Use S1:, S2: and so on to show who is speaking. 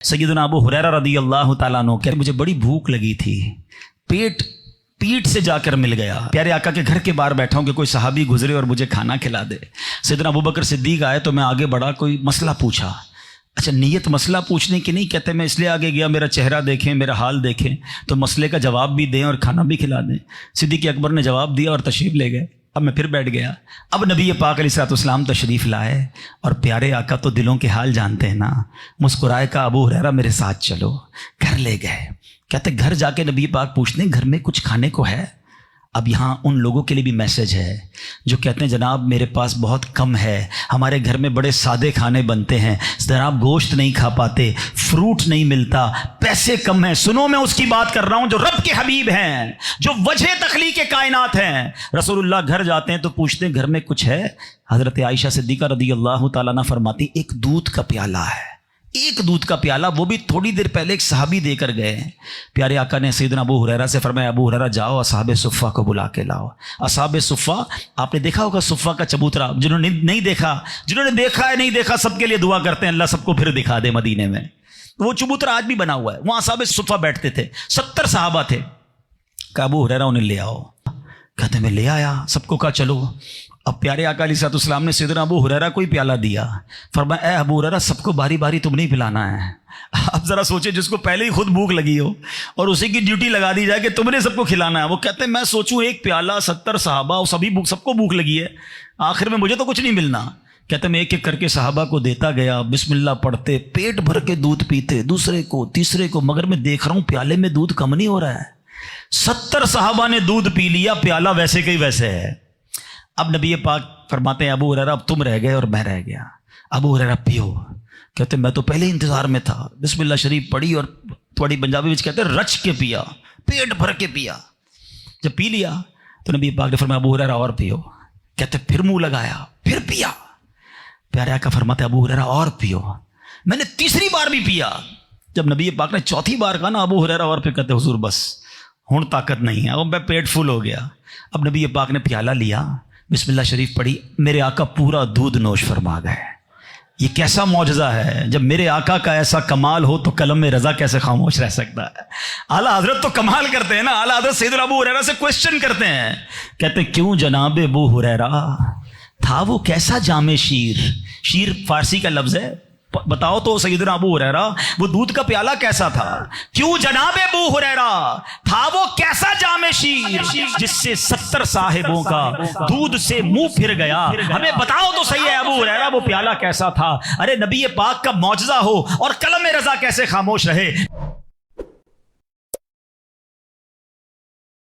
S1: सैयदना अबू हुरैरा रदी अल्लाह ताला अन्हु कहते मुझे बड़ी भूख लगी थी, पेट पीठ से जाकर मिल गया। प्यारे आका के घर के बाहर बैठा हूँ कि कोई सहाबी गुजरे और मुझे खाना खिला दे। सैयदना अबू बकर सिद्दीक आए तो मैं आगे बढ़ा, कोई मसला पूछा। अच्छा, नीयत मसला पूछने की नहीं, कहते मैं इसलिए आगे गया मेरा चेहरा देखें, मेरा हाल देखें तो मसले का जवाब भी दें और खाना भी खिला दें। सिद्दीक अकबर ने जवाब दिया और तशरीफ़ ले गए। अब मैं फिर बैठ गया। अब नबी पाक अलैहिस्सलाम तशरीफ़ लाए और प्यारे आका तो दिलों के हाल जानते हैं ना, मुस्कुराए का अबू हुरैरा मेरे साथ चलो। घर ले गए। कहते घर जाके नबी पाक पूछते घर में कुछ खाने को है। अब यहाँ उन लोगों के लिए भी मैसेज है जो कहते हैं जनाब मेरे पास बहुत कम है, हमारे घर में बड़े सादे खाने बनते हैं, जनाब गोश्त नहीं खा पाते, फ्रूट नहीं मिलता, पैसे कम हैं। सुनो मैं उसकी बात कर रहा हूँ जो रब के हबीब हैं, जो वजह तखलीक के कायनात हैं। रसूलुल्लाह घर जाते हैं तो पूछते हैं घर में कुछ है। हज़रत आयशा सिद्दीक़ा रदी अल्लाह ताला अन्हा फरमाती एक दूध का प्याला है, एक दूध का प्याला, वो भी थोड़ी देर पहले एक सहाबी देकर गए। प्यारे आका ने सैयदना अबू हुरैरा से फरमाया अबू हुरैरा जाओ असहाबे सुफ़ा को बुला के लाओ। असहाबे सुफ़ा, आपने देखा होगा सुफ़ा का चबूतरा, जिन्होंने नहीं देखा, जिन्होंने देखा है नहीं देखा सबके लिए दुआ करते हैं अल्लाह सबको फिर दिखा दे मदीने में। वो चबूतरा आज भी बना हुआ है, वहाँ असहाबे सुफ़ा बैठते थे। 70 सहाबा थे। कहा अबू हुरैरा उन्हें ले आओ। कहते मैं ले आया, सबको कहा चलो। अब प्यारे आका अलैहिस्सलाम ने सैयदना अबू हुरैरा को ही प्याला दिया। फरमाया ए अबू हुरैरा सबको बारी बारी तुम नहीं पिलाना है। अब जरा सोचे जिसको पहले ही खुद भूख लगी हो और उसी की ड्यूटी लगा दी जाए कि तुमने सबको खिलाना है। वो कहते हैं मैं सोचूं एक प्याला 70 सहाबा और सबको भूख लगी है, आखिर में मुझे तो कुछ नहीं मिलना। कहते मैं एक एक करके सहाबा को देता गया, बिस्मिल्लाह पढ़ते, पेट भर के दूध पीते, दूसरे को तीसरे को, मगर मैं देख रहा हूँ प्याले में दूध कम नहीं हो रहा है। 70 सहाबा ने दूध पी लिया, प्याला वैसे के वैसे है। अब नबी पाक फरमाते हैं अबू हुरैरा अब तुम रह गए और मैं रह गया, अबू हुरैरा पियो। कहते मैं तो पहले ही इंतजार में था, बिस्मिल्लाह शरीफ पढ़ी और थोड़ी पंजाबी में कहते रच के पिया, पेट भर के पिया। जब पी लिया तो नबी पाक ने फरमाया अबू हुरैरा और पियो। कहते फिर मुंह लगाया, फिर पिया। प्यारे आका फरमाते अबू हुरैरा और पियो। मैंने तीसरी बार भी पिया। जब नबी पाक ने चौथी बार कहा ना अबू हुरैरा और पियो, कहते हुजूर बस हुण ताकत नहीं है, अब मैं पेट फुल हो गया। अब नबी पाक ने प्याला लिया, बिस्मिल्लाह शरीफ पढ़ी, मेरे आका पूरा दूध नोश फरमा गए। ये कैसा मौजज़ा है, जब मेरे आका का ऐसा कमाल हो तो कलम में रज़ा कैसे खामोश रह सकता है। आला हजरत तो कमाल करते हैं ना। आला हजरत सैयदना अबू हुरैरा से क्वेश्चन करते हैं, कहते क्यों जनाब अबू हुरैरा था वो कैसा जामे शीर। शीर फारसी का लफ्ज़ है, बताओ तो सैयदना अबू हुरैरा वो दूध का प्याला कैसा था। क्यों जनाब अबू हुरैरा था वो कैसा जामे शीर जिससे 70 साहिबों का दूध से मुंह फिर गया। हमें बताओ तो सही है अबू हुरैरा वो प्याला कैसा था। अरे नबी पाक का मौजज़ा हो और कलम रज़ा कैसे खामोश रहे।